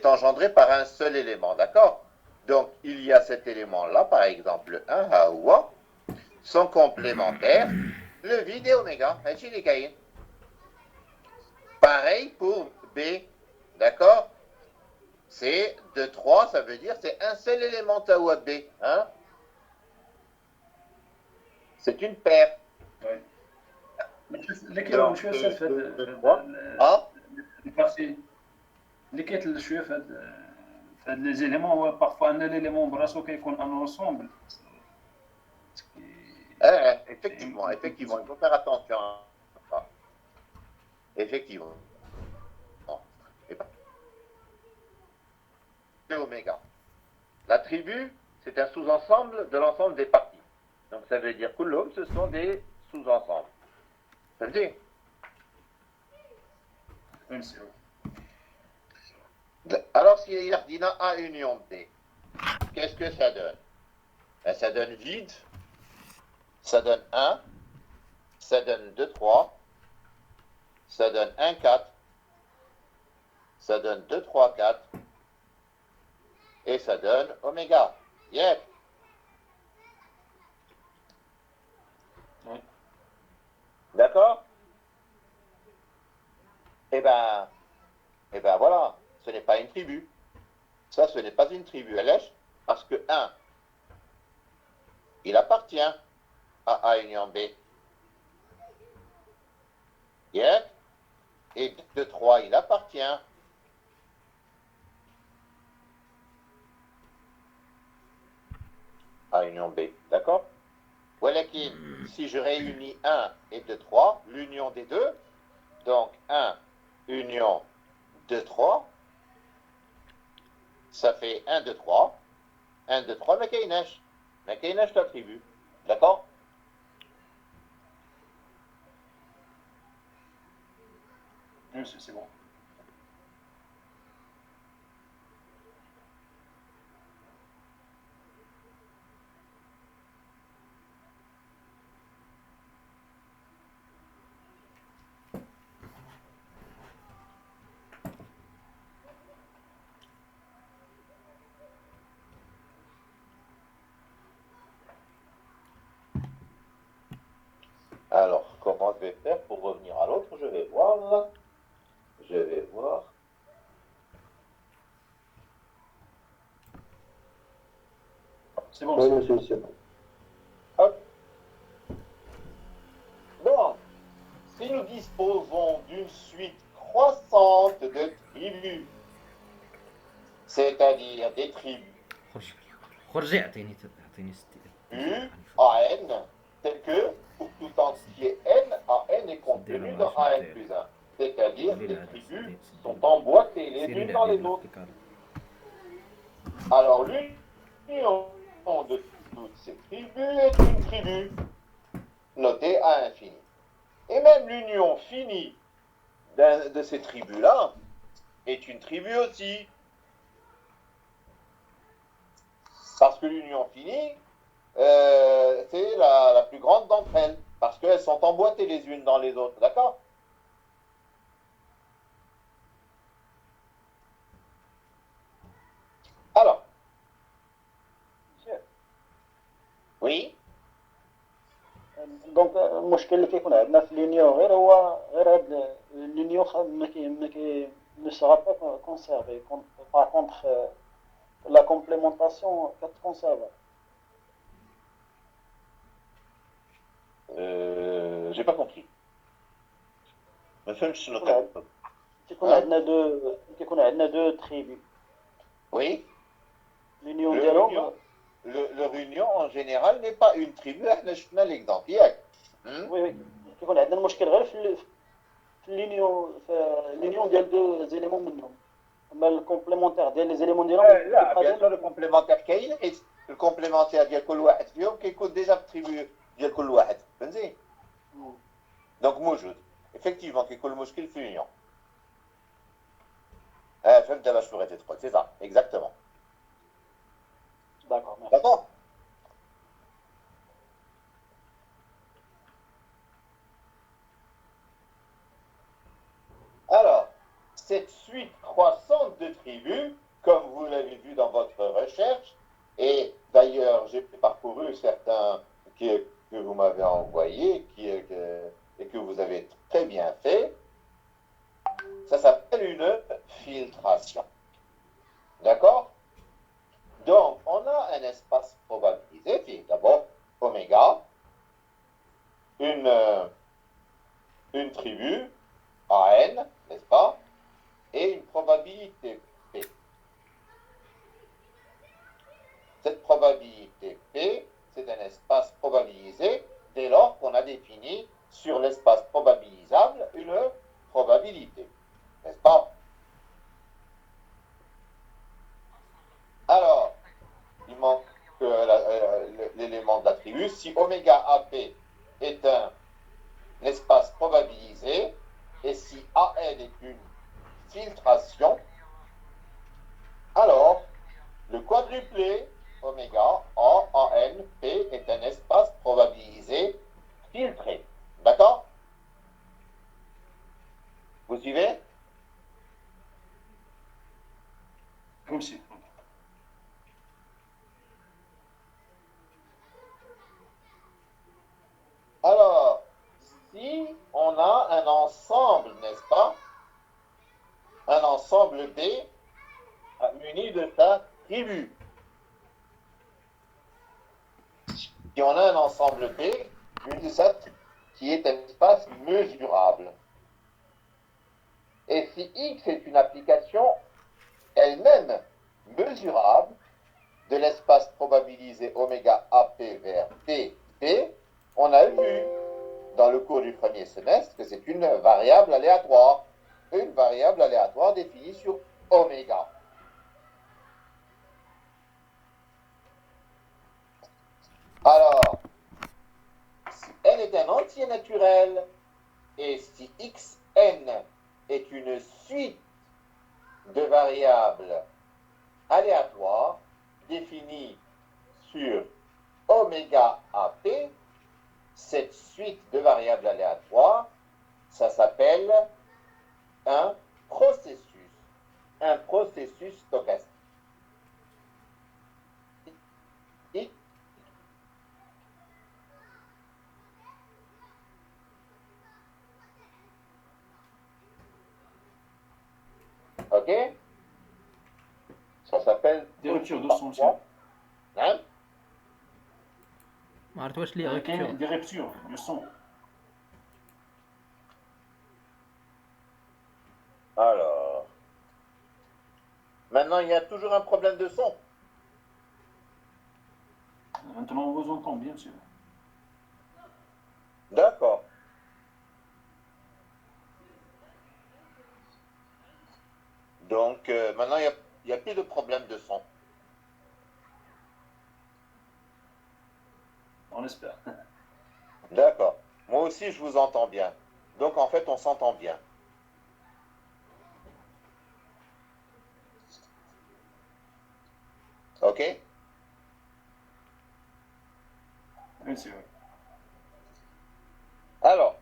est engendré par un seul élément, d'accord? Donc, il y a cet élément-là, par exemple, un Hawa, sont complémentaires, le vide et oméga, pareil pour B, d'accord? C'est 2, 3, ça veut dire c'est un seul élément Hawa B, hein? C'est une paire. Ouais. Donc, شويه استاذ في 2, 3, A, البارتي اللي كيطلع شويه في هاد لي زيليمون هو بارفوا ان ليليمون براسو كيكون ان انصومبل. effectivement, effectivement, il faut faire attention à ça. Effectivement. Et oméga. La tribu, c'est un sous-ensemble de l'ensemble des parties. Donc ça veut dire que l'homme, ce sont des sous-ensembles. Ça veut dire alors, si Yardina A union B, qu'est-ce que ça donne? Ben, ça donne vide, ça donne 1, ça donne 2, 3, ça donne 1, 4, ça donne 2, 3, 4, et ça donne oméga. Yep. Oui. D'accord? Eh ben voilà, ce n'est pas une tribu. Ça, ce n'est pas une tribu LH, parce que 1, il appartient à A union B. Yep. Et 2, 3, il appartient à union B. D'accord? Voilà qui, si je réunis 1 et 2, 3, l'union des deux, donc 1, union 2, 3, ça fait 1, 2, 3. 1, 2, 3, mais Kainesh. Mais Kainesh l'attribue. D'accord? C'est bon. Alors, comment je vais faire pour revenir à l'autre? Je vais voir. Je vais voir. C'est bon. Oui, monsieur, c'est bon. Hop. Donc, si nous disposons d'une suite croissante de tribus, c'est-à-dire des tribus خرج اعطيني 60 U à N, tel que pour tout entier N, AN est contenu dans AN plus 1. C'est-à-dire que les tribus sont emboîtées les unes dans les autres. Alors l'union de toutes ces tribus est une tribu, notée à infini. Et même l'union finie de ces tribus-là est une tribu aussi. Parce que l'union finie, c'est la plus grande d'entre elles, parce qu'elles sont emboîtées les unes dans les autres, d'accord? Alors, oui, دونك المشكل اللي كيكون عندنا في لونيون غير هاد لونيون ne sera pas conservé. Par contre, la complémentation est conservée. J'ai pas compris. ما فهمتش النقطة. كيكون عندنا دو tribus. Oui. L'union ديالهم leur union en général n'est pas une tribu. احنا شفنا l'exemple ياك. وي كيكون عندنا المشكل غير في l'union ديال دو زيليمون منهم. اما الكومبليمونتير ديال لي زيليمون ديالهم لا bien sûr le complémentaire كاين le complémentaire ديال كل واحد فيهم كيكون déjà في tribu ديال كل واحد فهمتي؟ donc موجود effectivement كيكون المشكل في l'union. فهمت دابا شنو بغيتي تقول c'est ça exactement. D'accord, merci. D'accord. Alors, cette suite croissante de tribus D'accord? Donc, on a un espace probabilisé qui est d'abord oméga, une tribu, AN, n'est-ce pas? Et une probabilité P. Cette probabilité P, c'est un espace probabilisé dès lors qu'on a défini sur l'espace probabilisable une probabilité, n'est-ce pas? Alors, il manque l'élément de l'attribut. Si oméga AP est un espace probabilisé et si AN est une filtration, alors le quadruplé oméga A, AN, P est un espace probabilisé filtré. D'accord? Vous suivez? Comme si. Alors, si on a un ensemble, n'est-ce pas? Un ensemble B muni de sa tribu. Si on a un ensemble B muni de sa tribu, qui est un espace mesurable. Et si X est une application elle-même mesurable de l'espace probabilisé oméga AP vers P, P, on a vu dans le cours du premier semestre que c'est une variable aléatoire. Une variable aléatoire définie sur oméga. Alors, si n est un entier naturel et si xn est une suite de variables aléatoires définies sur oméga AP, cette suite de variables aléatoires, ça s'appelle un processus stochastique. Ok? Ça s'appelle Des ruptures de son, tiens. Hein? ما عرفت واش لي كاين رupture. دي ريبتور دو سون. Alors, maintenant il y a toujours un problème de son. Maintenant on vous entend bien sûr. D'accord. Donc maintenant il n'y a plus de problème de son. On espère. D'accord. Moi aussi je vous entends bien. Donc en fait on s'entend bien. Ok? Oui, c'est vrai. Alors,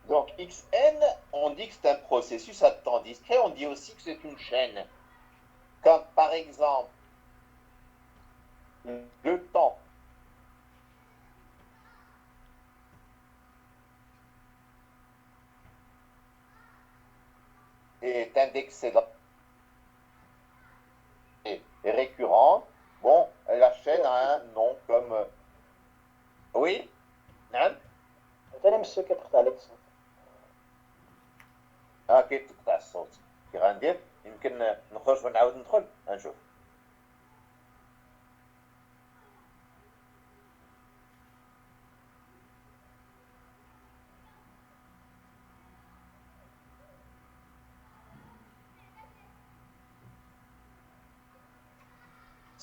donc Xn, on dit que c'est un processus à temps discret, on dit aussi que c'est une chaîne. Comme par exemple, le temps est indexé dans est récurrent. Bon, la chaîne a un nom comme... Oui? نعم؟ ثاني مش كتقطع عليك الصوت. كيف تقطع الصوت؟ كي غندير يمكن نخرج ونعاود ندخل نشوف.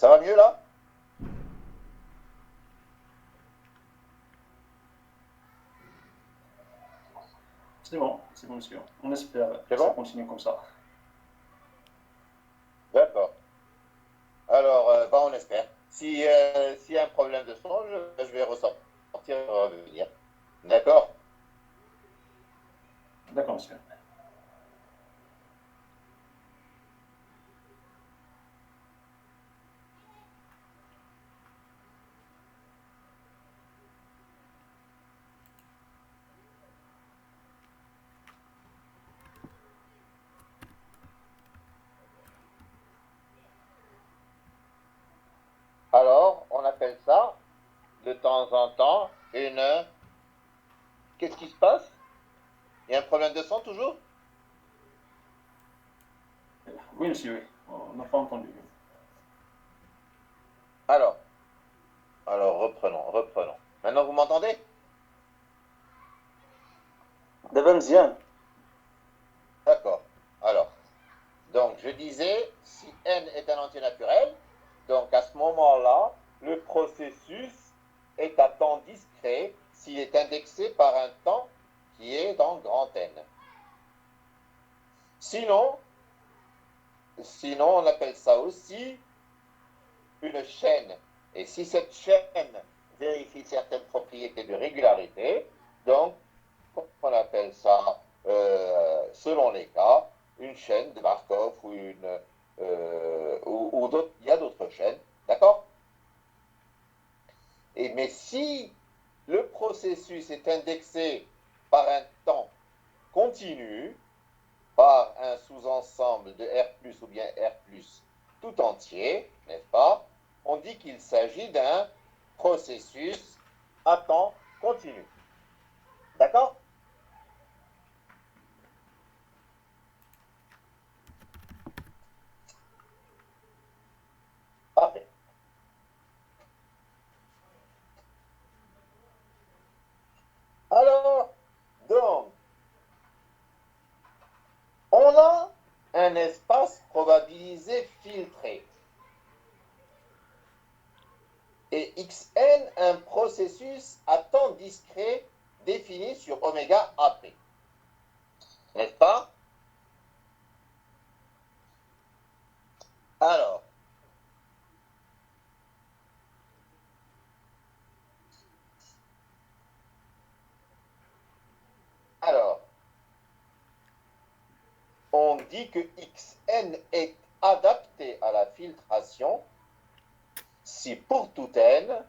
Ça va mieux là? C'est bon, monsieur. On espère C'est que ça bon? continue comme ça. D'accord. Alors, on espère. S'il y a un problème de son, je vais ressortir et revenir. D'accord? D'accord, monsieur. temps en temps une... Qu'est-ce qui se passe? Il y a un problème de son toujours? Oui, monsieur, oui. On n'a pas entendu. Alors, reprenons. Maintenant, vous m'entendez? دابا مزيان. D'accord. Alors, donc je disais, si n est un entier naturel, donc à ce moment-là, le processus est à temps discret s'il est indexé par un temps qui est dans grand N. Sinon, on appelle ça aussi une chaîne. Et si cette chaîne vérifie certaines propriétés de régularité, donc on appelle ça, selon les cas, une chaîne de Markov ou d'autres, il y a d'autres chaînes, d'accord? Mais si le processus est indexé par un temps continu, par un sous-ensemble de R+, ou bien R+, tout entier, n'est-ce pas? On dit qu'il s'agit d'un processus à temps continu. D'accord? Parfait. Alors, donc, on a un espace probabilisé filtré. Et Xn, un processus à temps discret défini sur oméga AP. N'est-ce pas? Alors, on dit que Xn est adapté à la filtration si pour tout n,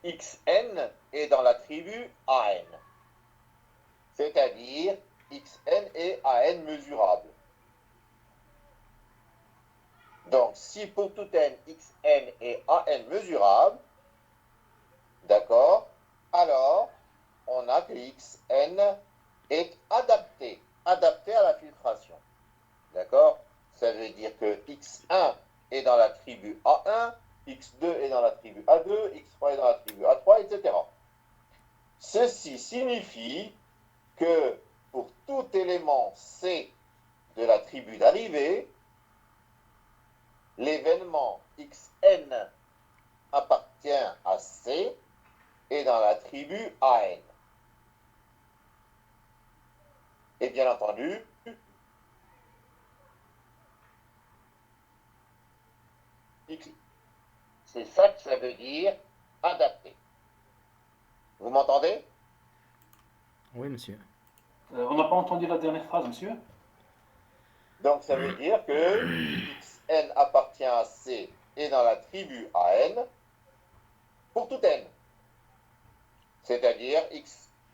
Xn est dans l'attribut AN. C'est-à-dire Xn est AN mesurable. Donc, si pour tout n, Xn est AN mesurable, d'accord, alors on a que Xn est adapté à la filtration. D'accord? Ça veut dire que X1 est dans l'attribut A1, X2 est dans l'attribut A2, X3 est dans l'attribut A3, etc. Ceci signifie que pour tout élément C de l'attribut d'arrivée, l'événement Xn appartient à C et dans l'attribut AN. Et bien entendu, c'est ça que ça veut dire adapté. Vous m'entendez? Oui, monsieur. On n'a pas entendu la dernière phrase, monsieur. Donc ça veut dire que Xn appartient à C et dans l'attribut AN pour tout n. C'est-à-dire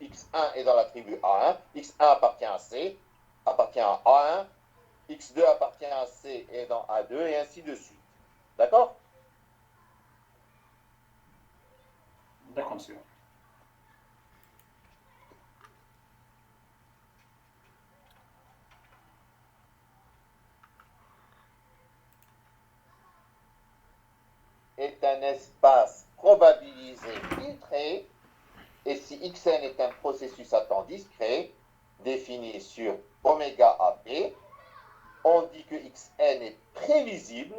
X1 est dans l'attribut A1, X1 appartient à C, appartient à A1, X2 appartient à C et dans A2, et ainsi de suite. D'accord? D'accord, monsieur. Est un espace probabilisé filtré, et si Xn est un processus à temps discret, défini sur oméga AP, on dit que Xn est prévisible,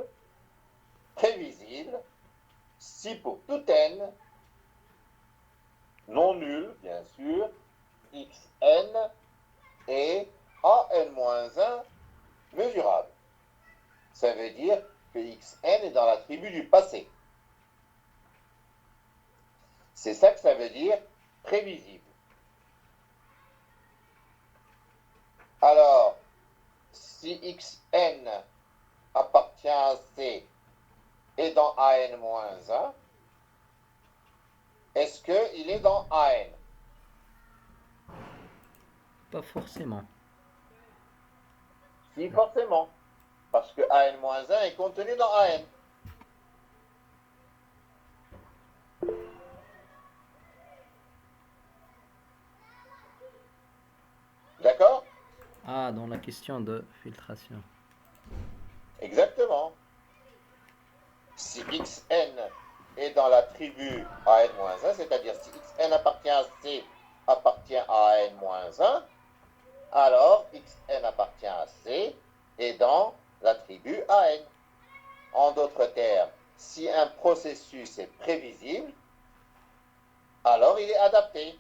si pour tout n, non nul, bien sûr, Xn est AN-1 mesurable. Ça veut dire que Xn est dans l'attribut du passé. C'est ça que ça veut dire prévisible. Alors, si Xn appartient à C et dans AN-1, est-ce qu'il est dans AN? Pas forcément. Si, forcément. Parce que AN-1 est contenu dans AN. Ah, dans la question de filtration. Exactement. Si xn est dans la tribu AN-1, c'est-à-dire si xn appartient à C, appartient à AN-1, alors xn appartient à C et dans la tribu AN. En d'autres termes, si un processus est prévisible, alors il est adapté.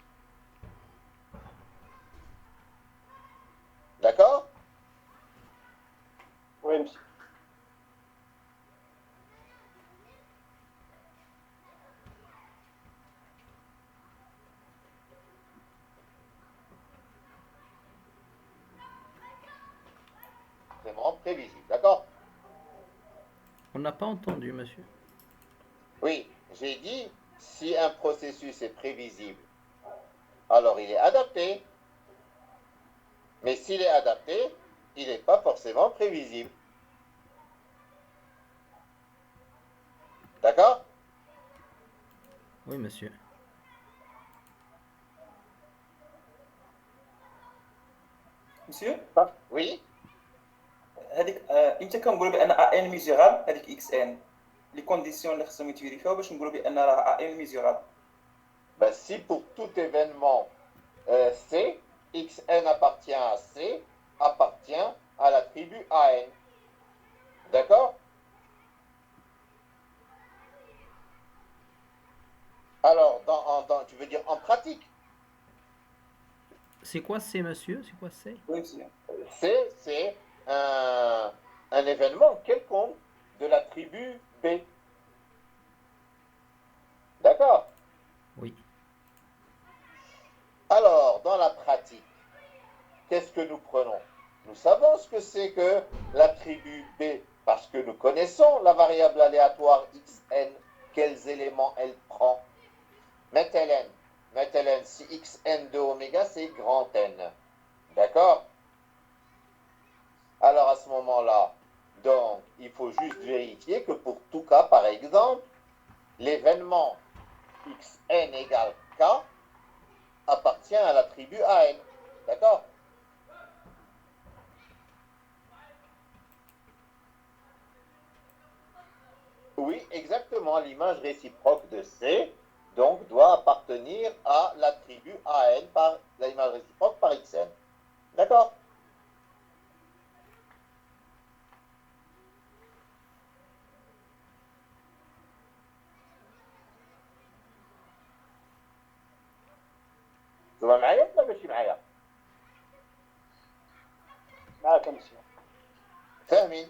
D'accord? Oui, monsieur. Vraiment prévisible. D'accord? On n'a pas entendu, monsieur. Oui, j'ai dit, si un processus est prévisible, alors il est adapté. Mais s'il est adapté, il n'est pas forcément prévisible. D'accord? Oui, monsieur. مسيو Oui? هذيك امتى كنقولوا بان ان ميزورابل هذيك اكس ان لي كونديسيون اللي خصهم يتفيريفيو باش نقولوا بان راه ان ميزورابل Ben, si pour tout événement C, xn appartient à C, appartient à la tribu AN. D'accord? Alors, tu veux dire en pratique, C'est quoi c'est, monsieur? C'est quoi c'est? وي مسيو C, c'est un événement quelconque de la tribu B. D'accord? Oui. Alors, dans la pratique, qu'est-ce que nous prenons? Nous savons ce que c'est que la tribu B, parce que nous connaissons la variable aléatoire xn, quels éléments elle prend. Maintenant, si xn de oméga, c'est grand N. D'accord? Alors à ce moment-là, donc, il faut juste vérifier que pour tout cas, par exemple, l'événement xn égale k appartient à la tribu AN. D'accord? Oui, exactement. L'image réciproque de C, donc, doit appartenir à la tribu AN par l'image réciproque par XN. D'accord? تبقى معايا ولا ماشي معايا؟ معك monsieur. فاهمين؟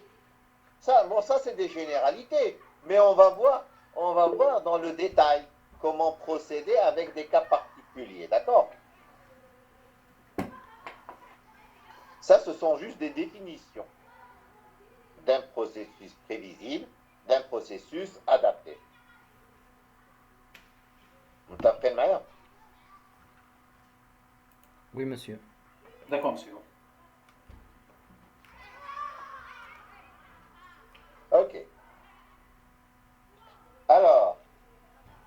Ça c'est des généralités, mais on va voir dans le détail comment procéder avec des cas particuliers, d'accord? Ça, ce sont juste des définitions d'un processus prévisible, d'un processus adapté. Vous t'apprenez معايا؟ Oui, monsieur. D'accord, monsieur. Ok. Alors,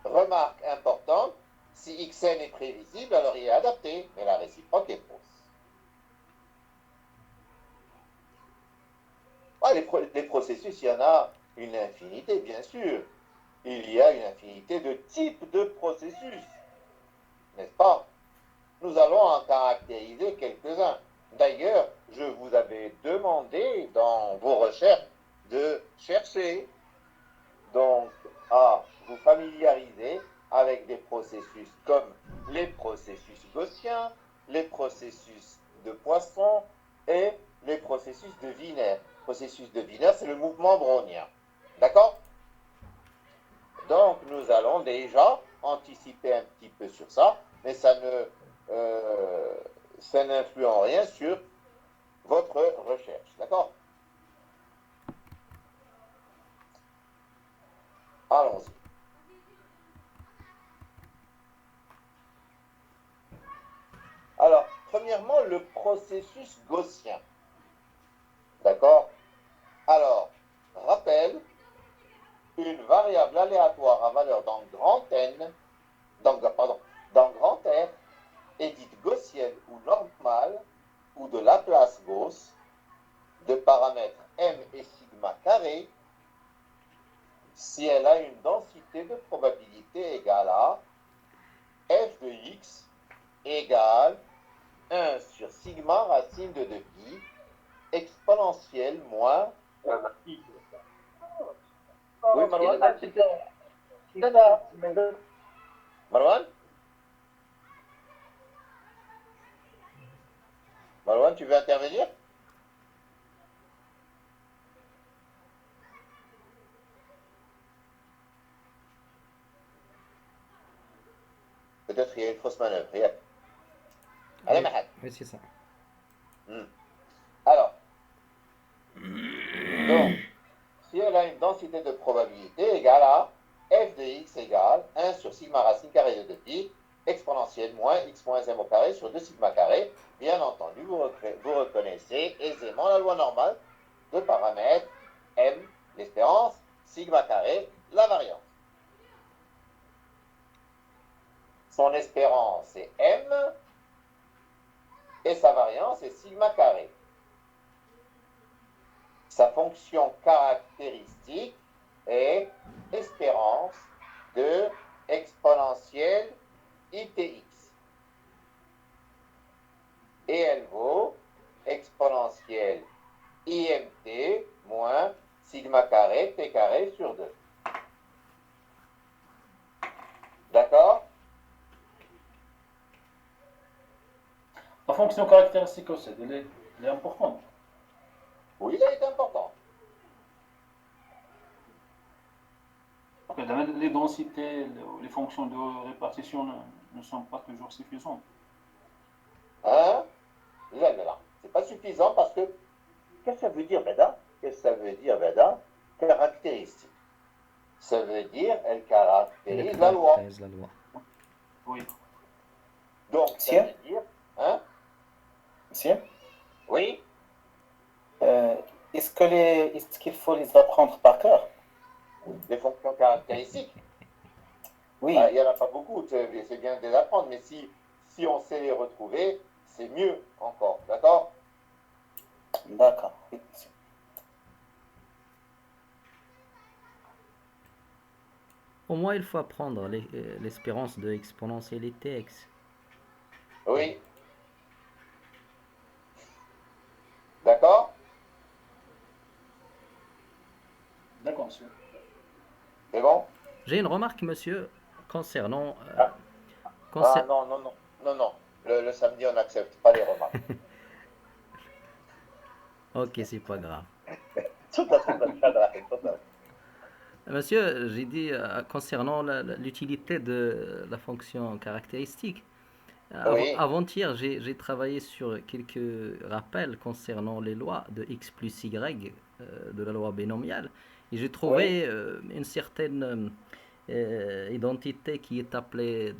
remarque importante, si xn est prévisible, alors il est adapté, mais la réciproque est fausse. Les processus, il y en a une infinité, bien sûr. Il y a une infinité de types de processus, n'est-ce pas? Nous allons en caractériser quelques-uns. D'ailleurs, je vous avais demandé dans vos recherches de chercher donc à vous familiariser avec des processus comme les processus gaussiens, les processus de Poisson et les processus de Wiener. Le processus de Wiener, c'est le mouvement brownien. D'accord? Donc, nous allons déjà anticiper un petit peu sur ça, mais ça n'influe en rien sur votre recherche. D'accord? Allons-y. Alors, premièrement, le processus gaussien. D'accord? Alors, rappel, une variable aléatoire à valeur dans grand N, dans grand R, est dite gaussienne ou normale ou de Laplace-Gauss de paramètres m et sigma carré si elle a une densité de probabilité égale à f de x égale 1 sur sigma racine de 2pi exponentielle moins i. Oui, Marwan? Marwan? Marwan, tu veux intervenir? Peut-être qu'il y a une fausse manœuvre. Allez, Mahad. Oui, c'est ça. Alors, donc, si elle a une densité de probabilité égale à f de x égale 1 sur sigma racine carrée de 2pi exponentielle moins x moins m au carré sur 2 sigma carré, bien entendu, vous reconnaissez aisément la loi normale de paramètres m, l'espérance, sigma carré, la variance. Son espérance est m et sa variance est sigma carré. Sa fonction caractéristique est espérance de exponentielle itx. Et elle vaut exponentielle imt moins sigma carré t carré sur 2. D'accord? La fonction caractéristique aussi, elle est importante. Oui, elle est importante. Parce que les densités, les fonctions de répartition ne sont pas toujours suffisantes. Hein? Là. C'est pas suffisant parce que, qu'est-ce que ça veut dire, Beda? Qu'est-ce que ça veut dire, Beda? Caractéristique. Ça veut dire, elle caractérise la loi. Caractérise la loi. Oui. Donc, ça veut dire, hein? Monsieur, Oui? est-ce qu'il faut les apprendre par cœur? Les fonctions caractéristiques. Oui, Il n'y en a pas beaucoup, c'est bien de les apprendre, mais si on sait les retrouver, c'est mieux encore, d'accord? d'accord. Oui, monsieur. Au moins, il faut apprendre l'espérance de exponentialité x. Oui. D'accord? D'accord, monsieur. C'est bon? J'ai une remarque, monsieur, concernant... Ah non. Le samedi, on n'accepte pas les remarques. Ok, c'est pas grave. تفضل. Monsieur, j'ai dit concernant l'utilité de la fonction caractéristique. Oui. Avant-hier, j'ai travaillé sur quelques rappels concernant les lois de x plus y de la loi binomiale. Et j'ai trouvé une certaine identité qui est appelée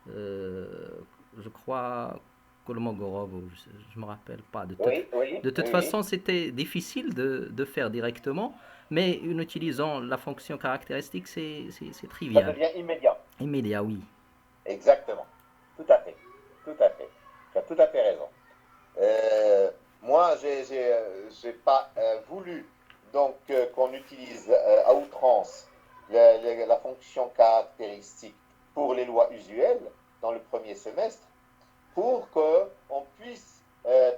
je crois, Kolmogorov, ou je ne me rappelle pas. De toute façon, c'était difficile de faire directement, mais en utilisant la fonction caractéristique, c'est trivial. Ça devient immédiat. Immédiat, oui. Exactement. Tout à fait. Tu as tout à fait raison. Moi, j'ai pas voulu donc qu'on utilise à outrance la fonction caractéristique pour les lois usuelles dans le premier semestre, pour qu'on puisse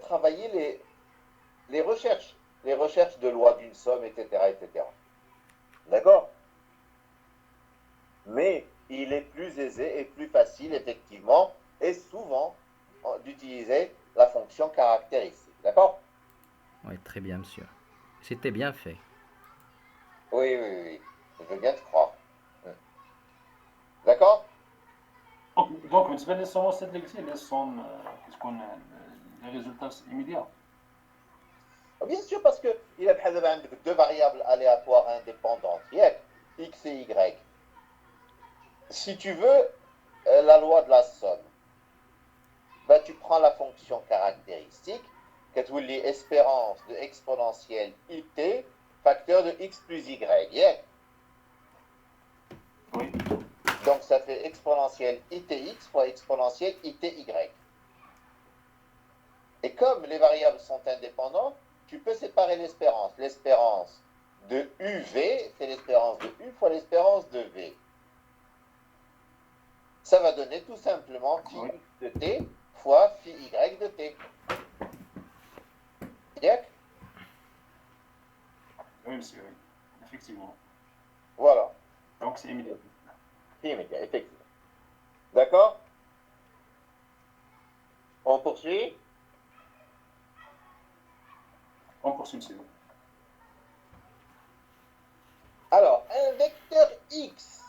travailler les recherches de lois d'une somme, etc., etc. D'accord? Mais il est plus aisé et plus facile, effectivement, et souvent, d'utiliser la fonction caractéristique. D'accord? Oui, très bien, monsieur. C'était bien fait. Oui. Je veux bien te croire. D'accord? Donc, بالنسبة للصوم cette l'exil, les résultats immédiats. Bien sûr, parce qu'il a deux variables aléatoires indépendantes, x et y. Si tu veux la loi de la somme, ben, tu prends la fonction caractéristique, qui est l'espérance de exponentielle it, facteur de x plus y. Oui. Donc ça fait exponentielle itx fois exponentielle ity. Et comme les variables sont indépendantes, tu peux séparer l'espérance. L'espérance de UV, c'est l'espérance de U fois l'espérance de V. Ça va donner tout simplement phi Oui. x de t fois phi y de t. Bien. Oui, monsieur, oui. Effectivement. Voilà. Donc, c'est immédiat. Phi immédiat, effectivement. D'accord? On poursuit? On poursuit, monsieur. Alors, un vecteur x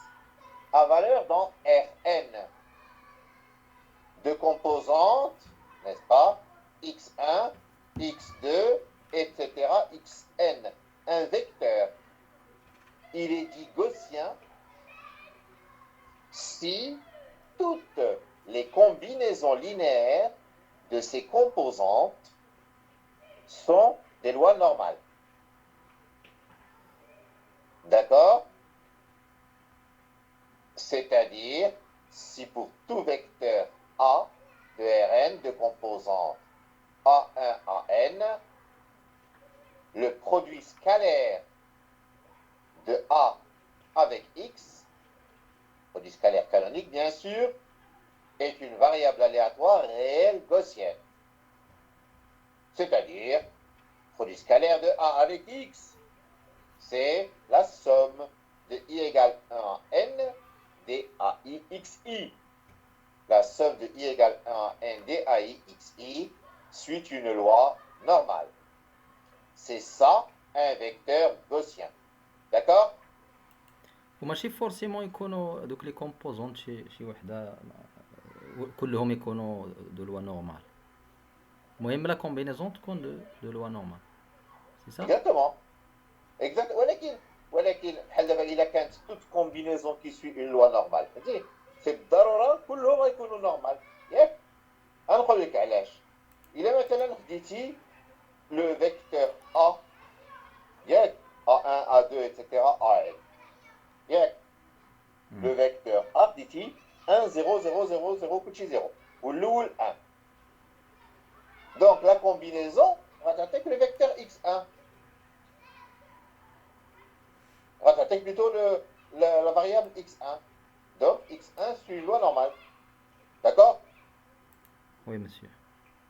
à valeur dans Rn de composantes, n'est-ce pas, x1, x2, etc., xn. Un vecteur, il est dit gaussien si toutes les combinaisons linéaires de ses composantes sont des lois normales. D'accord? C'est-à-dire, si pour tout vecteur A de Rn de composante A1 à N, le produit scalaire de A avec X, produit scalaire canonique bien sûr, est une variable aléatoire réelle gaussienne. C'est-à-dire, produit scalaire de A avec X, c'est la somme de I égale 1 à N DAI XI. La somme de I égale 1 à N DAI XI suit une loi normale. C'est ça un vecteur gaussien. D'accord? وماشي فورسيمون يكونوا دوك لي كومبوزونت شي وحده كلهم يكونوا دو لوا نورمال. المهم لا كومبينيزون تكون دو لوا نورمال. سي سا؟ Exactement. Exact. ولكن بحال دابا الا كانت toute combinaison qui suit une loi normale. فهمتي؟ c'est بالضروره كلهم غيكونوا نورمال. ياك؟ غنقول لك علاش. الا مثلا خديتي le vecteur A, ياك؟ A1, A2, etc. AN. ياك؟ le vecteur A خديتي 1 0 0 0 0 كلشي 0 والاول 1. Donc la combinaison غتعطيك le vecteur x1. غتعطيك plutôt la variable x1. Donc x1 suit une loi normale. D'accord? وي مسيو.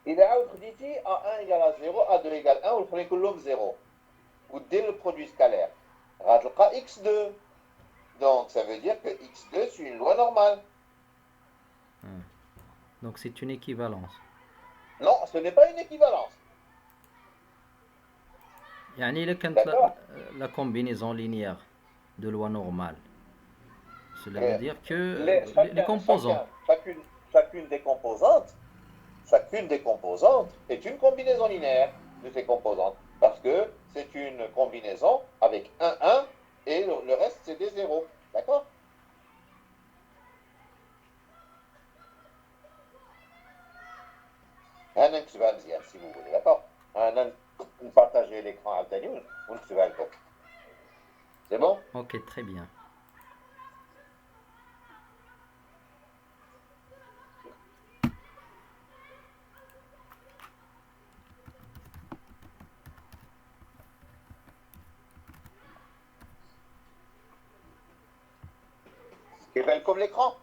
إذا عاود خديتي A1 égale à 0, A2 égale 1 والآخرين كلهم 0 ودير le produit scalaire غتلقى x2. Donc ça veut dire que x2 suit une loi normale. Donc c'est une équivalence. Non, ce n'est pas une équivalence. يعني إلا كانت la combinaison linéaire de loi normale, cela veut dire que les composants. Chacune des composantes est une combinaison linéaire de ces composantes. Parce que c'est une combinaison avec 1, 1 et le reste c'est des zéros. D'accord? أنا نكتبها مزيان si vous voulez. D'accord? أنا نبارطاجي l'écran عاوتاني ونكتبها لكم. C'est bon? Ok, très bien. كيبان لكم l'écran?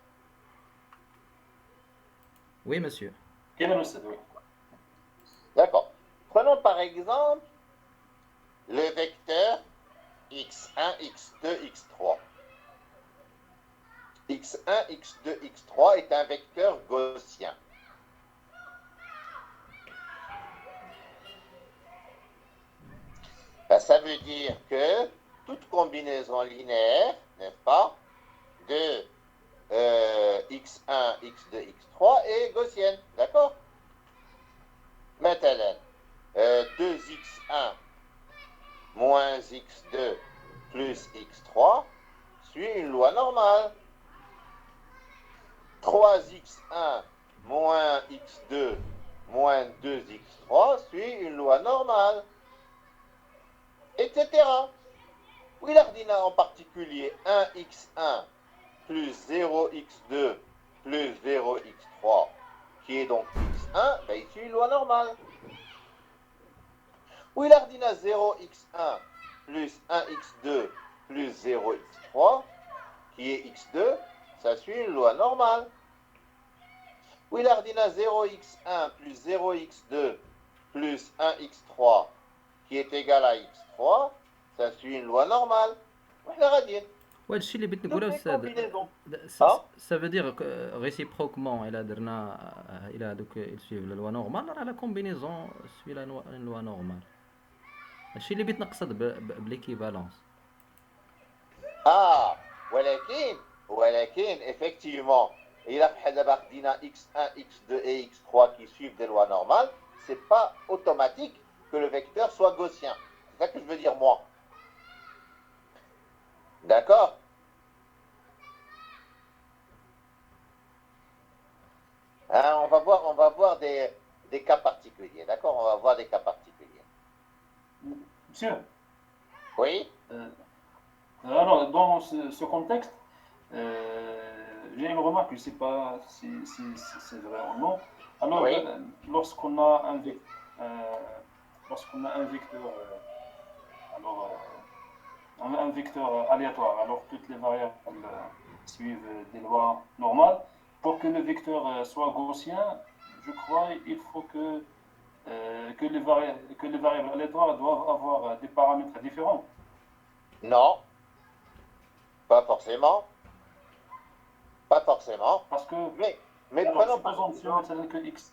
Oui, monsieur. كيما الأستاذ وي. D'accord. Prenons par exemple le vecteur x1, x2, x3. x1, x2, x3 est un vecteur gaussien. Ben, ça veut dire que toute combinaison linéaire, n'est-ce pas, de x1, x2, x3 est gaussienne. D'accord? Maintenant, 2x1 moins x2 plus x3 suit une loi normale. 3x1 moins x2 moins 2x3 suit une loi normale. Etc. Oui, l'ardina en particulier 1x1 plus 0x2 plus 0x3 qui est donc x1, ben, il suit une loi normale. Ou il a dit 0x1 plus 1x2 plus 0x3, qui est x2, ça suit une loi normale. Ou il a dit 0x1 plus 0x2 plus 1x3, qui est égal à x3, ça suit une loi normale. وإحنا غاديين. Ouais, الشيء اللي بغيت Toutes نقوله les أستاذ combinaisons. ça veut dire que réciproquement إلا درنا إلا هادوك ils suivent la loi normale راه la combinaison suit la loi une loi normale. الشيء اللي بغيت نقصد بليكيفالونس. ولكن effectivement il a fait d'abord x1, x2 et x3 qui suivent des lois normales, c'est pas automatique que le vecteur soit gaussien. C'est ça que je veux dire moi. D'accord? Hein, on va voir des cas particuliers. D'accord? On va voir des cas particuliers. Monsieur, Oui? alors dans ce contexte, j'ai une remarque, je ne sais pas si c'est vrai ou non. Alors, Oui. lorsqu'on a un vecteur, un vecteur aléatoire, alors toutes les variables suivent des lois normales. Pour que le vecteur soit gaussien, je crois il faut que les variables aléatoires doivent avoir des paramètres différents. Non. Pas forcément. Pas forcément. Parce que, Mais alors, prenons par supposons exemple. مثلا que x.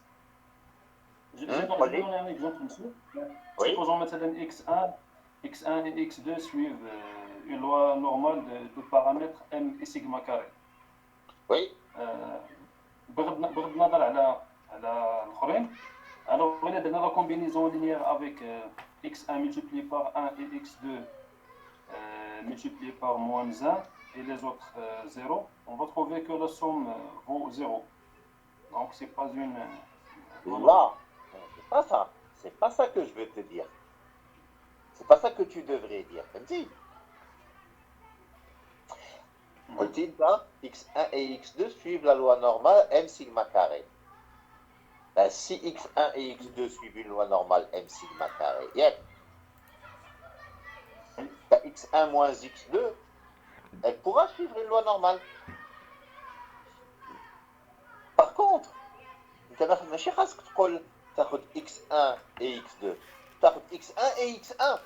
Je vais vas-y. donner un exemple, monsieur. Oui. Supposons مثلا x1 et x2 suivent une loi normale de paramètres m et sigma carré. Oui. بغض النظر على الاخرين. Alors, on a dans la combinaison linéaire avec x1 multiplié par 1 et x2 multiplié par moins 1 et les autres 0, on va trouver que la somme vaut 0. Donc, c'est pas une... Là, c'est pas ça. C'est pas ça que je veux te dire. C'est pas ça que tu devrais dire. Vas-y. On dit là, x1 et x2 suivent la loi normale m sigma carré. Ben, si x1 et x2 suivent une loi normale m sigma carré, ben, x1 moins x2, elle pourra suivre une loi normale. Par contre, tu as x1 et x2. Tu as x1 et x1.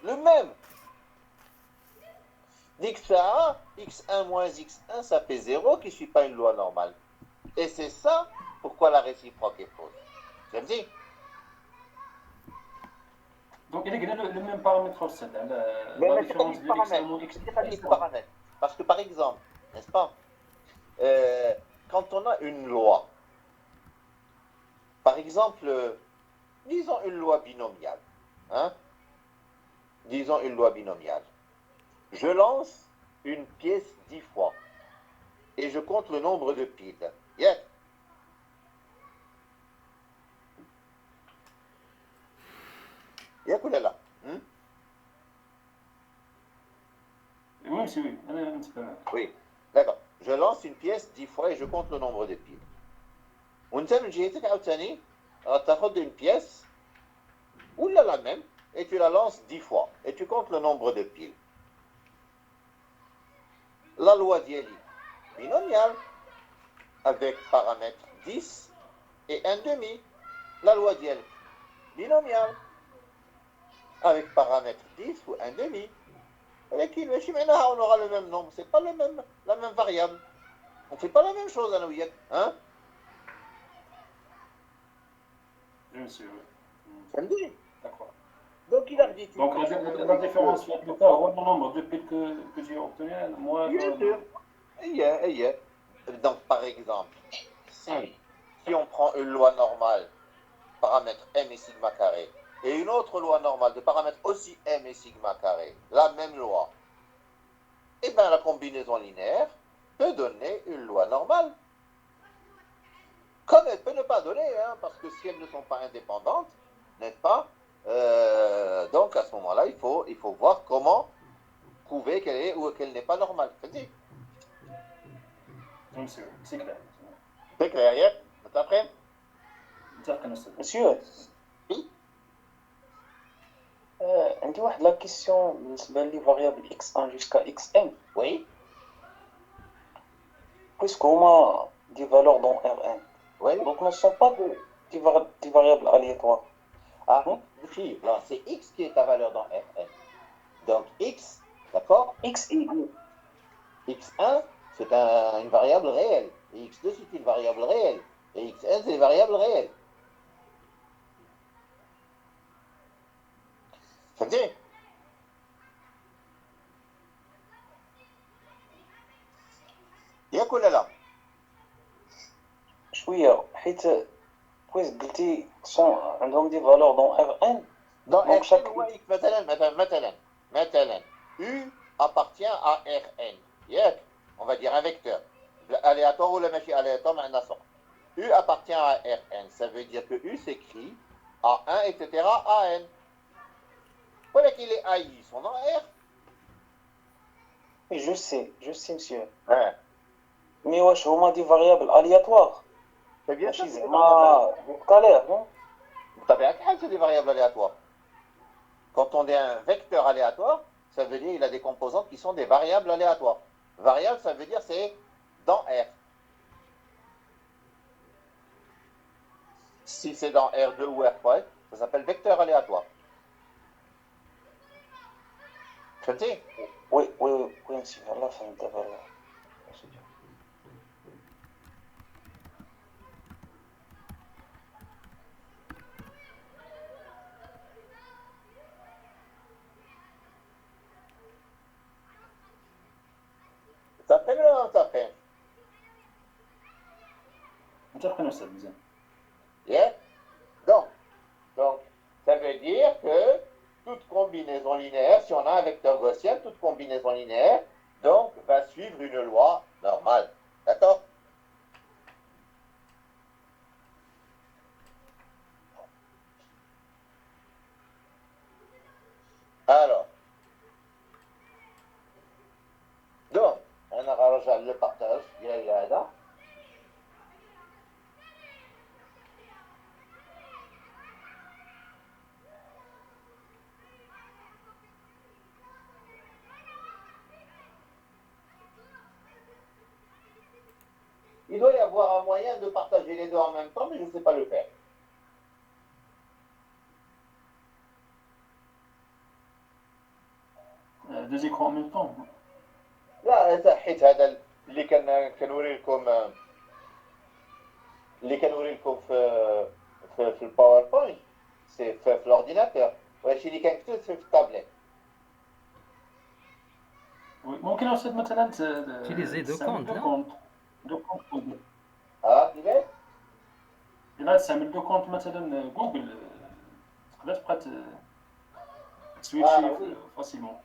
Le même. X1, x1 moins x1, ça fait 0 qui ne suit pas une loi normale. Et c'est ça pourquoi la réciproque est fausse. Tu me dis? Donc, il y a le même paramètre aussi. Mais La c'est différence pas de du x1 moins paramètre. x2. C'est pas du paramètre. Parce que par exemple, n'est-ce pas, quand on a une loi, par exemple, disons une loi binomiale, hein? Disons une loi binomiale. Je lance une pièce 10 fois et je compte le nombre de piles. Yes. ياك ولا لا؟ Oui, monsieur, oui. Un petit peu. Oui, d'accord. Je lance une pièce 10 fois et je compte le nombre de piles. وانت من جهتك عاوتاني تاخذ une pièce ولا la même et tu la lances 10 fois et tu comptes le nombre de piles. La loi ديالي binomiale avec paramètre 10 et 1 demi. La loi ديالك binomiale avec paramètre 10 ou 1 demi. ولكن ماشي معناها on aura le même nombre, c'est pas la même variable. On fait pas la même chose انا وياك, hein? Oui, monsieur, oui. فهمتي؟ D'accord. Donc il a dit. Donc, la différence entre le cas, le nombre de piles que j'ai obtenu, moi... Bien sûr. Donc par exemple, si on prend une loi normale, paramètre m et sigma carré, et une autre loi normale de paramètre aussi m et sigma carré, la même loi, et bien la combinaison linéaire peut donner une loi normale. Comme elle peut ne pas donner, hein, parce que si elles ne sont pas indépendantes, n'est-ce pas, donc à ce moment-là, il faut voir comment prouver qu'elle est ou qu'elle n'est pas normale. Vas-y. Oui, monsieur, c'est clair. C'est clair, hier? Vous êtes après? Certain, monsieur. Monsieur, Oui. عندي واحد لا كيسيون بالنسبة لي variable x1 jusqu'à xn Oui, puisque هما des valeurs dans Rn. oui. Donc ne sont pas des variables aléatoires. Ah, Non. si, là, c'est x qui est ta valeur dans Rn. Donc x, d'accord? X et y. x1, c'est une variable réelle. Et x2, c'est une variable réelle. Et xn, c'est une variable réelle. فهمتي؟ ياك ولا لا؟ شوية حيت كويس قلتي sont عندهم des valeurs dans Rn. Dans Donc Rn, chaque هو x مثلا U appartient à Rn. ياك؟ On va dire un vecteur. Aléatoire ou la machine aléatoire, mais un ascendant. U appartient à Rn. Ça veut dire que U s'écrit A1, etc. à N. Voilà qu'il est AI, ils sont dans R. Oui, je sais monsieur. Ouais. Mais واش هما des variables aléatoires. C'est bien ça, ماشي c'est des variables زعما vocalaires, non? بطبيعة الحال, c'est des variables aléatoires. Quand on dit un vecteur aléatoire, ça veut dire qu'il a des composantes qui sont des variables aléatoires. Variable, ça veut dire c'est dans R. Si c'est dans R2 ou R3, ça s'appelle vecteur aléatoire. فهمتي؟ Oui, monsieur. الله فهمت دابا. متفقين ولا متفقين؟ متفقين أستاذ مزيان. Yeah? Donc, ça veut dire que toute combinaison linéaire, si on a un vecteur gaussien, toute combinaison linéaire, donc, va suivre une loi normale. D'accord? Alors, donc, on a rajouté le partage, il y a là. Il doit y avoir un moyen de partager les deux en même temps, mais je ne sais pas le faire. Deux écrans en même temps. لا حيت هذا اللي كنوري لكم في الباوربوينت سي في الاورديناتور وهادشي اللي كنكتب في التابلت. ممكن أستاذ مثلا Utiliser deux comptes, دو non? كونت دو كونت كيفاش؟ إلا تستعمل دو كونت مثلا جوجل تقدر تبقى تسويتشي وي. فاسيلمون.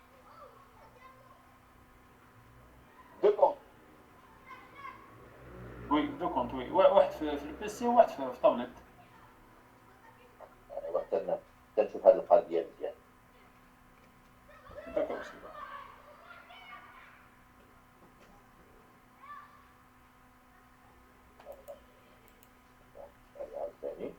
دو كونت. وي دو كونت وي واحد في البيسي وواحد في الطابلت. ايوا تنشوف هذه القضيه مزيان. داكور أستاذ. ثاني.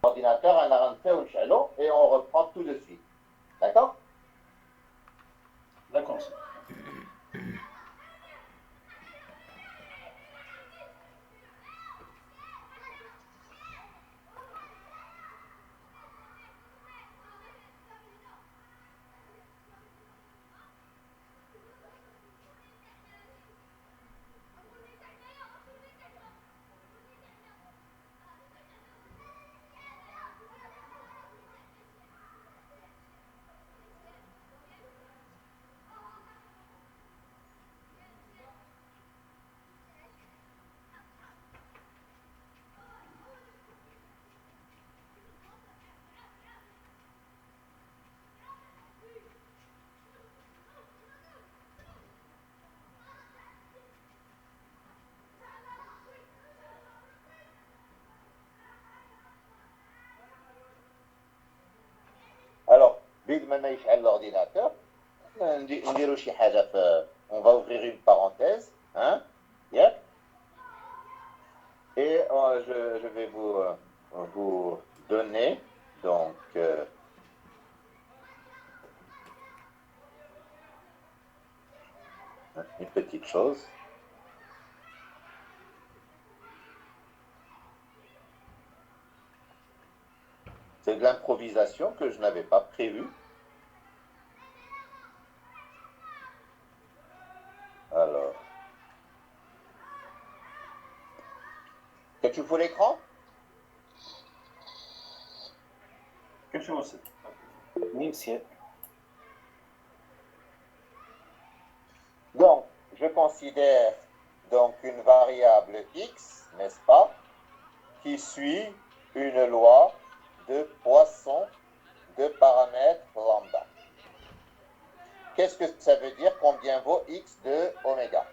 L'ordinateur, on a rentré au chalot et on reprend tout de suite. D'accord? داكور أستاذ. بعد ما يشعل l'ordinateur نديرو شي حاجه في on va ouvrir une parenthèse hein ياك et je vais vous donner donc une petite chose. C'est de l'improvisation que je n'avais pas prévue. Alors. Que tu fous l'écran? Quelque chose. Oui, monsieur. Donc, je considère donc une variable x, n'est-ce pas, qui suit une loi de Poisson de paramètres lambda. Qu'est-ce que ça veut dire? Combien vaut x de oméga?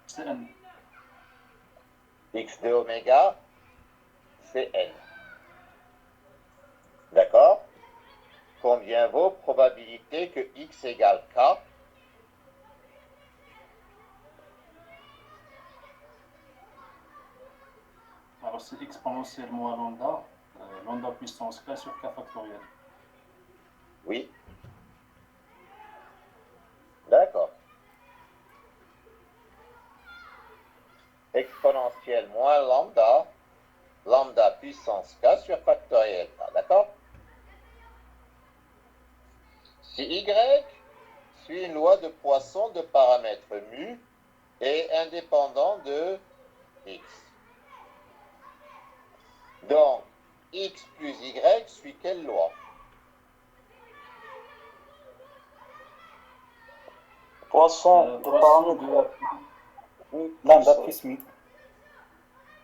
C'est n. X de oméga, c'est n. D'accord? Combien vaut probabilité que x égale k? Alors c'est exponentielle moins lambda, lambda puissance k sur k factoriel. Oui. D'accord. Exponentielle moins lambda, lambda puissance k sur factoriel k. D'accord? Si y suit une loi de Poisson de paramètre mu est indépendant de x. Donc, x plus y suit quelle loi? Poisson de Poisson paramètres. Lambda plus mu.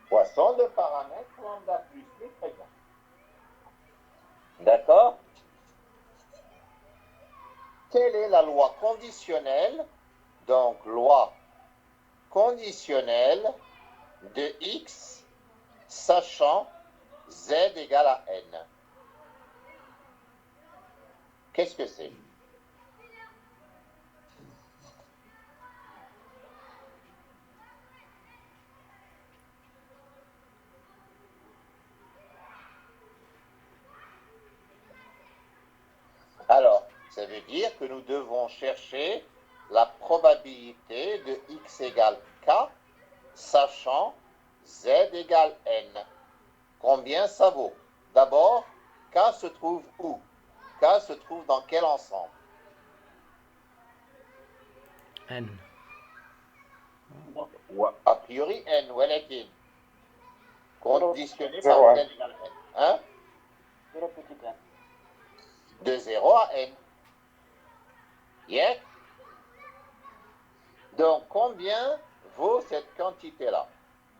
Poisson de paramètre lambda plus mu, très bien. D'accord? Quelle est la loi conditionnelle? Donc, loi conditionnelle de x sachant z égale à n. Qu'est-ce que c'est? Alors, ça veut dire que nous devons chercher la probabilité de x égale k, sachant z égale n. Combien ça vaut? D'abord, k se trouve où? K se trouve dans quel ensemble? N. A priori, n, ولكن conditionné Zéro, par un. z égale n. Hein? 0 petit n. De 0 à n. Yeah. Donc, combien vaut cette quantité-là?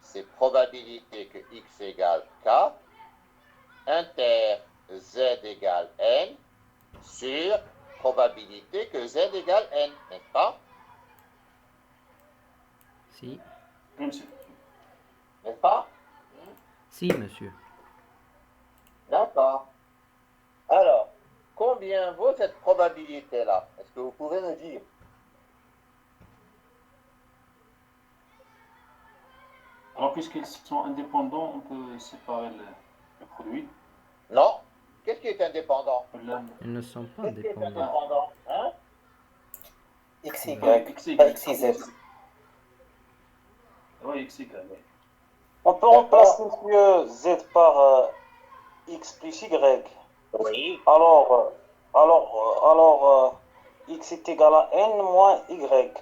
C'est probabilité que x égale k, inter z égale n, sur probabilité que z égale n, n'est-ce pas? Si. Oui, monsieur. N'est-ce pas? Si, monsieur. D'accord. Alors, combien vaut cette probabilité-là? Est-ce que vous pouvez me dire? Alors puisqu'ils sont indépendants, on peut séparer le produit. Non. Qu'est-ce qui est indépendant? Ils ne sont pas Qu'est-ce qui est indépendants. indépendant? Hein? X, Y, XY. pas X, Z. Oui, XY, oui. On peut remplacer monsieur z par x plus y. Oui. Alors, x est égal à n moins y.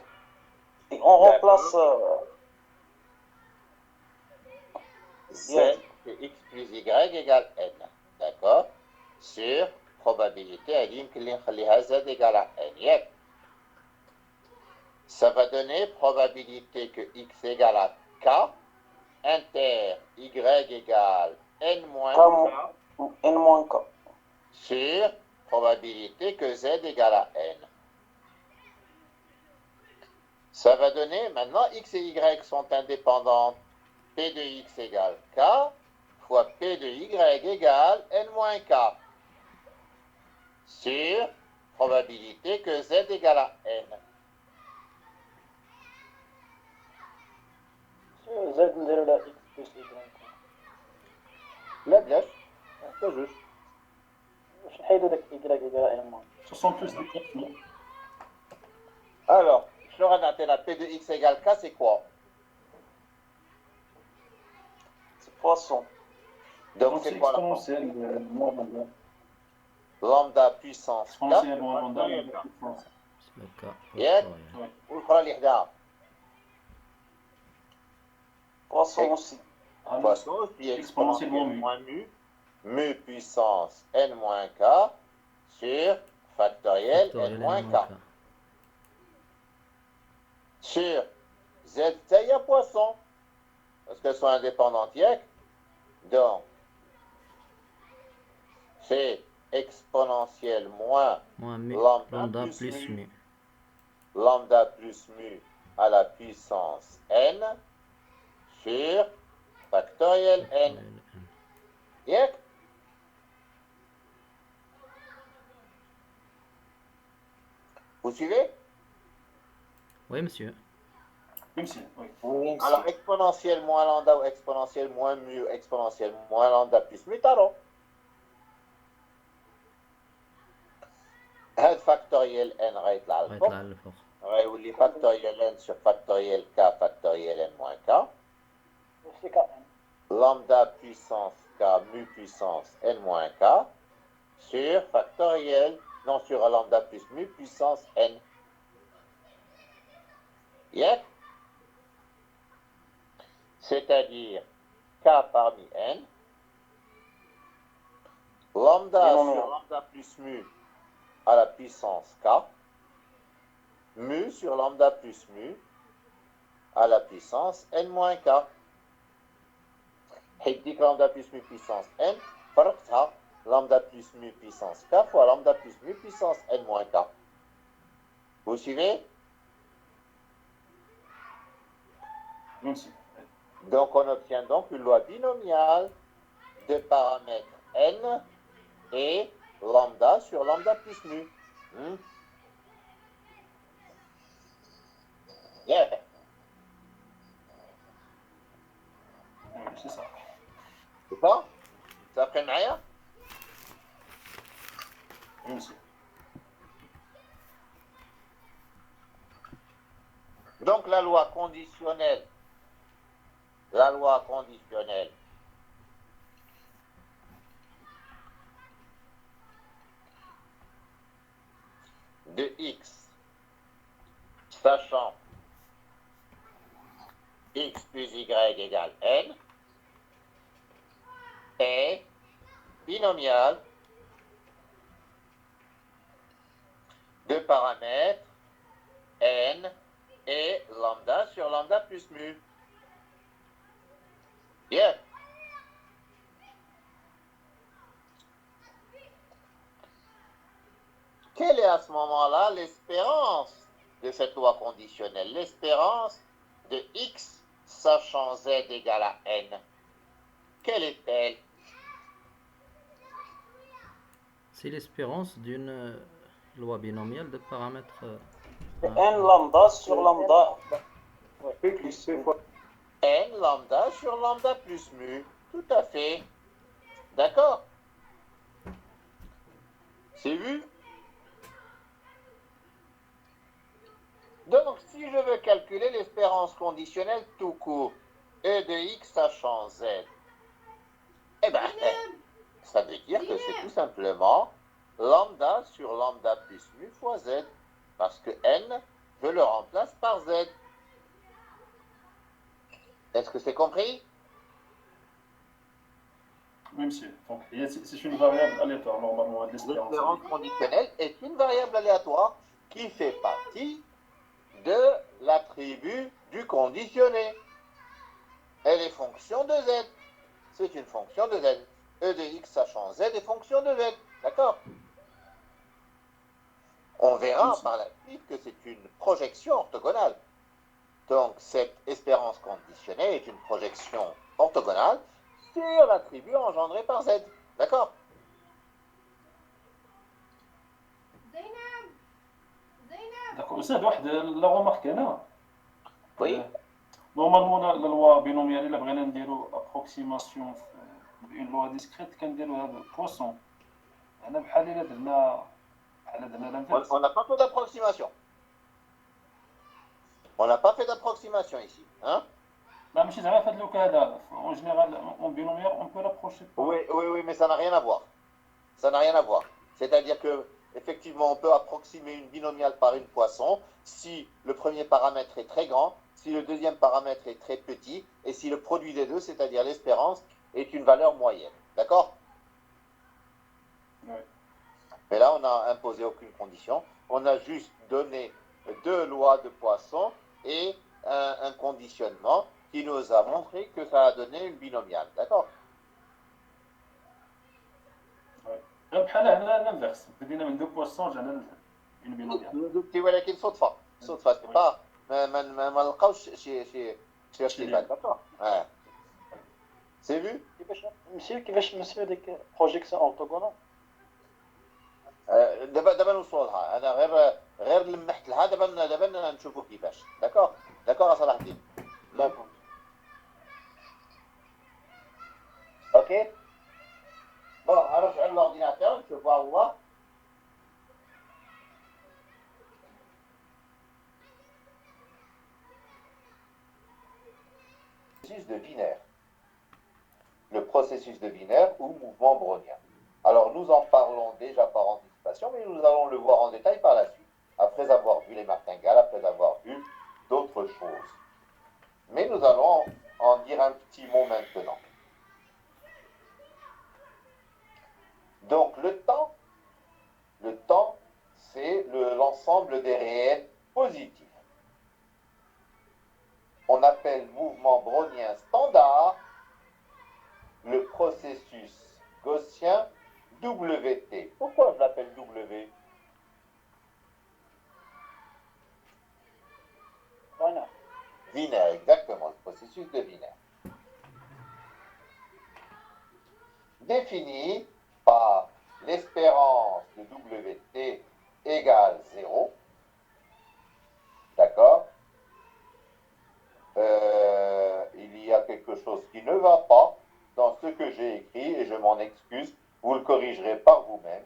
Et on remplace Z, c'est x plus y égale n. D'accord? Sur probabilité, elle dit que z égale à n. Yep. Ça va donner probabilité que x égale à k, inter y égale n moins k, n moins k. sur probabilité que z égale à n. Ça va donner, maintenant, x et y sont indépendantes. P de x égale k, fois P de Y égale N moins K sur probabilité que Z égale à N. زاد نديرو لها اكس بلس ايكغيك لا بلاش c'est juste. باش نحيدو داك ايكغيك ايكال ان موان. Ce sont tous des x, non? Alors, je leur ai la P de X égale K, c'est quoi? C'est poisson. Donc, Donc, c'est c'est quoi la exponentiel, moins lambda. lambda puissance K Exponentiel moins lambda. factoriel K. بسم الله. ياك؟ والأخرى اللي حداها Poisson aussi. poisson qui est exponentiellement moins mu puissance N moins K sur factoriel N moins K. Sur Z, il y a poisson, parce qu'elles sont indépendantes, yek. Donc, c'est exponentiel moins mu. lambda plus mu. Lambda plus mu à la puissance N sur factoriel N. Yek. Vous suivez? Oui, monsieur. Même si, oui. Alors, exponentiel moins lambda ou exponentiel moins mu, exponentiel moins lambda plus mu, ترى هاد فاكتوريال n غيطلع للفوق غيطلع للفوق. غيولي فاكتوريال n sur factoriel k factoriel n moins k سي كا ان lambda puissance k mu puissance n moins k sur factoriel, non sur lambda plus mu puissance n. Yep. C'est-à-dire k parmi n, lambda sur lambda plus mu à la puissance k, mu sur lambda plus mu à la puissance n moins k. حيديك lambda plus mu puissance n فرقتها lambda plus mu puissance k fois lambda plus mu puissance n moins k. Vous suivez? Même si. Donc on obtient donc une loi binomiale de paramètres n et lambda sur lambda plus mu. Yeah. Oui, c'est ça. C'est ça? Ça fait معايا? Même si. Donc la loi conditionnelle de x, sachant x plus y égale n, est binomiale de paramètres n et lambda sur lambda plus mu. Bien. Quelle est à ce moment-là l'espérance de cette loi conditionnelle? L'espérance de x sachant z égale à n. Quelle est-elle? C'est l'espérance d'une loi binomiale de paramètres. n lambda sur lambda plus mu. N lambda sur lambda plus mu. Tout à fait. D'accord? C'est vu? Donc, si je veux calculer l'espérance conditionnelle tout court, E de x sachant z, eh bien, ça veut dire que c'est tout simplement lambda sur lambda plus mu fois z, parce que n, je le remplace par z. Est-ce que c'est compris? Même si. Donc, c'est une variable aléatoire, normalement, l'espérance. L'espérance conditionnelle est une variable aléatoire qui fait partie de l'attribut du conditionné. Elle est fonction de z. C'est une fonction de z. E de x sachant z est fonction de z. D'accord? On verra par la suite que c'est une projection orthogonale. Donc cette espérance conditionnelle est une projection orthogonale sur l'attribut engendré par Z. D'accord? D'accord. أستاذ واحد لا غومارك هنا. Oui. نورمالمون لا لوا بينوميال الا بغينا نديرو ابروكسيماسيون في اون لوا ديسكريت كنديرو هذا بوسون. هنا بحال الا درنا l'inverse. On n'a pas fait d'approximation. On n'a pas fait d'approximation ici. Hein? لا ماشي زعما في هذا لوكا هذا اون جينيرال اون بينوميال اون بو لابروشي. Oui, mais ça n'a rien à voir. Ça n'a rien à voir. C'est-à-dire que, effectivement, on peut approximer une binomiale par une poisson si le premier paramètre est très grand, si le deuxième paramètre est très petit, et si le produit des deux, c'est-à-dire l'espérance, est une valeur moyenne. D'accord? Oui. Mais là, on n'a imposé aucune condition. On a juste donné deux lois de Poisson et un conditionnement qui nous a montré que ça a donné une binomiale. D'accord? بحال هنا l'inverse. بدينا من دو بوسون جانا اون بينوميال. Tu vois laquelle saute pas. Saute pas, c'est pas. ما نلقاوش شي ارتباط. D'accord? Ouais. C'est vu? كيفاش نمشيو ديك بروجيكسيون اورتوغونال؟ دابا نوصلوا لها. انا غير لمحت لها. دابا نشوفوا كيفاش. داكور صلاح الدين. داكور. Ok? Bon, alors je l'ordinateur, je vois où va. Processus de Wiener. Le processus de Wiener ou mouvement brownien. Alors nous en parlons déjà par anticipation, mais nous allons le voir en détail par la suite, après avoir vu les martingales, après avoir vu d'autres choses. Mais nous allons en dire un petit mot maintenant. Donc le temps, c'est l'ensemble des réels positifs. On appelle mouvement brownien standard le processus gaussien WT. Pourquoi je l'appelle W? Wiener, exactement, le processus de Wiener. Défini par l'espérance de WT égale 0. D'accord? Il y a quelque chose qui ne va pas dans ce que j'ai écrit et je m'en excuse. Vous le corrigerez par vous-même.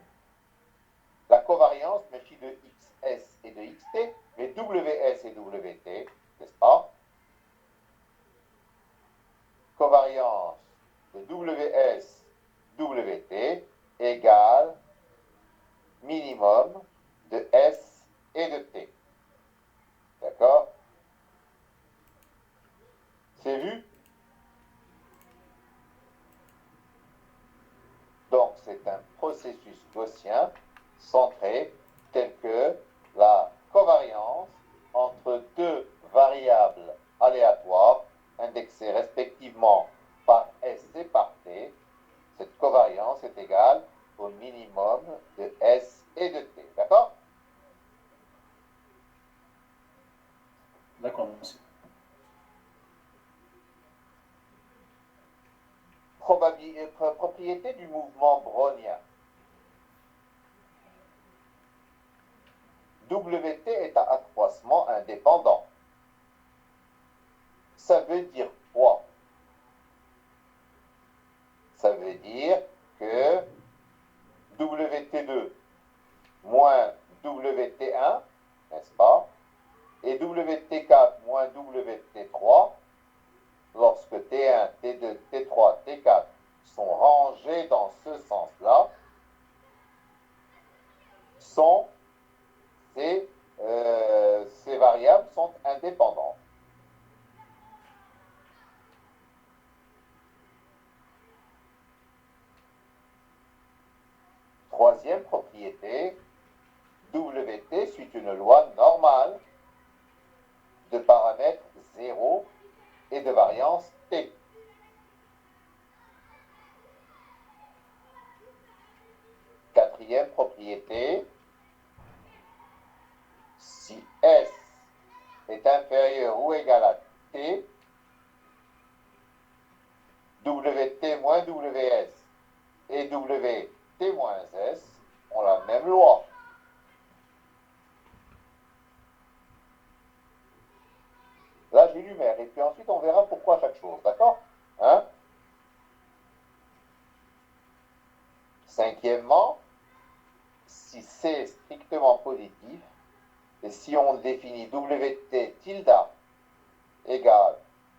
La covariance, méfie de XS et de XT, mais WS et WT, n'est-ce pas? Covariance de WS, WT égale minimum de S et de T. D'accord? C'est vu? Donc, c'est un processus gaussien centré tel que la covariance entre deux variables aléatoires indexées respectivement par S et par T. Cette covariance est égale au minimum de S et de T. D'accord? D'accord, merci. Propriété du mouvement brownien. WT est à accroissement indépendant. Ça veut dire quoi? Ça veut dire que WT2 moins WT1, n'est-ce pas? Et WT4 moins WT3, lorsque T1, T2, T3, T4 sont rangés dans ce sens-là, ces variables sont indépendantes. Troisième propriété, WT suit une loi normale de paramètres 0 et de variance T. Quatrième propriété, si S est inférieur ou égal à T, WT Cinquièmement, si C est strictement positif, et si on définit WT tilde égale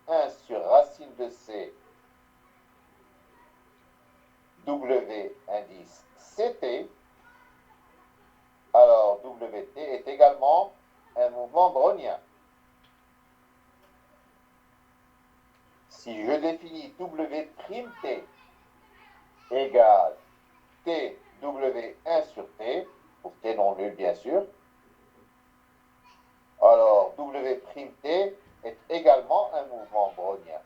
1 sur racine de C W indice CT, alors WT est également un mouvement brownien. Si je définis W'T égale TW1 sur T, pour T non nul bien sûr, alors W'T est également un mouvement brownien.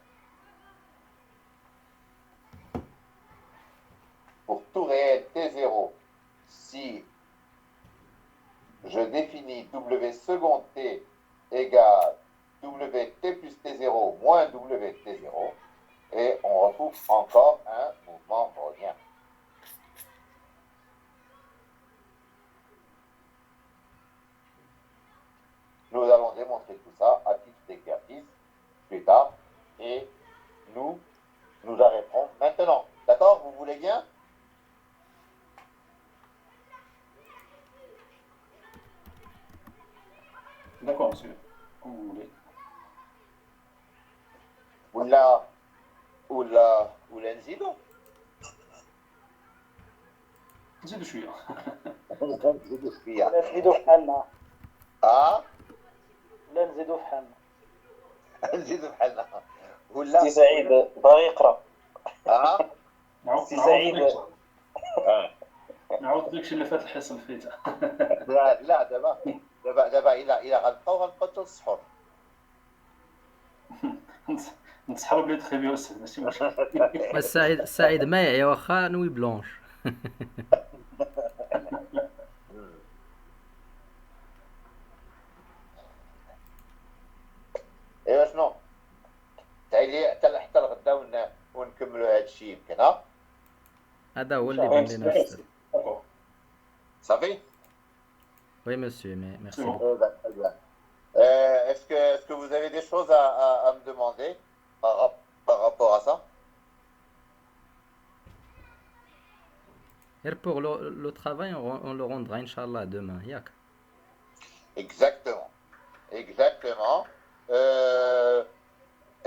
Pour tout réel T0, si je définis W second T égale WT plus T0 moins WT0, et on retrouve encore un mouvement brownien. Nous allons démontrer tout ça à titre d'exercice plus tard, et nous arrêterons maintenant. D'accord? Vous voulez bien? D'accord, monsieur. Comme vous voulez. ولا نزيدو نزيدوا شويه. نزيدو شويه. ولا نزيدو في حالنا. لا نزيدو في حالنا. نزيدو في حالنا. ولا سي سعيد باغي يقرا. سي سعيد. نعاود داكشي اللي فات الحصه اللي فاتت. لا دابا الى غنبقاو حتى السحور. نتسحروا بلي تخي بها استاذ ماشي مشكل. سعيد مايع واخا نوي بلونش. ايوا شنو تعالي حتى الغدا ونكملوا هذا الشيء يمكن هذا هو اللي بان لنا استاذ. صافي. Oui monsieur, mais merci Bon. beaucoup. Très bien. Est-ce que vous avez des choses à me demander par rapport à ça? Et pour le travail, on le rendra, Inch'Allah, demain. Yak. Exactement.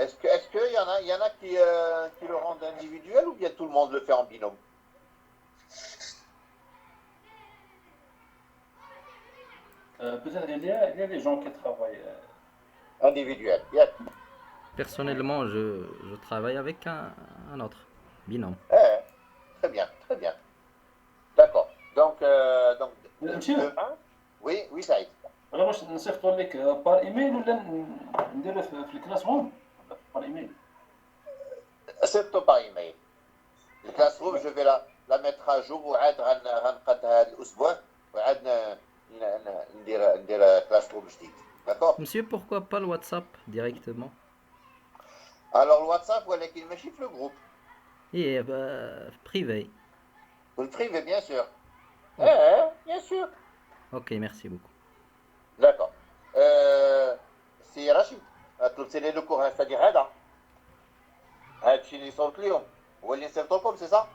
Est-ce qu'il y en a qui le rendent individuel ou bien tout le monde le fait en binôme? Peut-être il y a des gens qui travaillent. Individuel. Yes. Personnellement, je travaille avec un autre binôme. Très bien. D'accord. Donc monsieur demain. Oui, Saïd. غير واش نصيفطوا لك بار ايميل ولا نديرو في الكلاس روم بار ايميل؟ C'est par email. Le classroom, je vais la mettre à jour وعاد غنقادها هذا الاسبوع وعاد ندير classroom جديد. D'accord? Monsieur, pourquoi pas le WhatsApp directement? Alors le WhatsApp, ولكن ماشي في le groupe. Et privé. Vous le privé, bien sûr. Bien sûr. Ok, merci beaucoup. D'accord. سي رشيد طلبتي لي لو كور هادي هذا الشيء اللي صورت اليوم هو اللي نصيفط لكم سي صح؟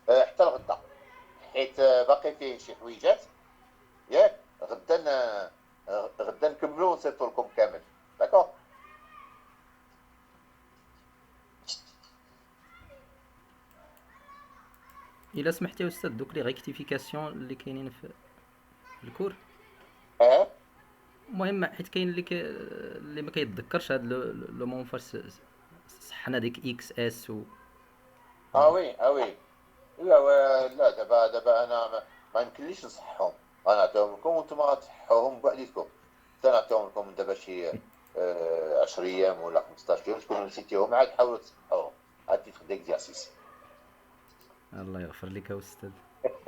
حتى الغدا حيت باقي فيه شي حويجات ياك غدا نكملو ونصيفط لكم كامل. داكور. إلا سمحتي يا أستاذ دوك لي ريكتيفيكاسيون اللي كاينين في الكور. المهم حيت كاين اللي ما كيتذكرش هاد لو مون فاش صحنا ديك اكس اس و وي لا دابا انا ما يمكنليش نصحهم، غنعطيهم لكم وانتم غتصحوهم بوحديتكم. حتى نعطيهم لكم دابا شي 10 ايام ولا 15 يوم تكونوا نسيتيهم عاد حاولوا تصحوهم عاد تيتر ديكزارسيس. الله يغفر لك يا استاذ.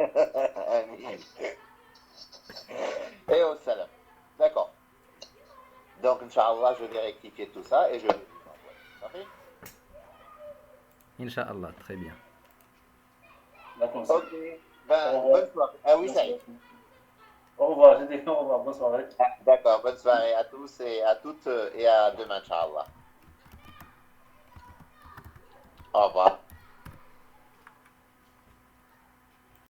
امين. Et au salam. D'accord. Donc, Inch'Allah, je vais rectifier tout ça et je vais vous envoyer. Inch'Allah, très bien. D'accord. Ok. Bonne soirée. Ah oui, ça y est. Au revoir, j'ai dit au revoir, bonne soirée. D'accord, bonne soirée à tous et à toutes et à demain, Inch'Allah. Au revoir.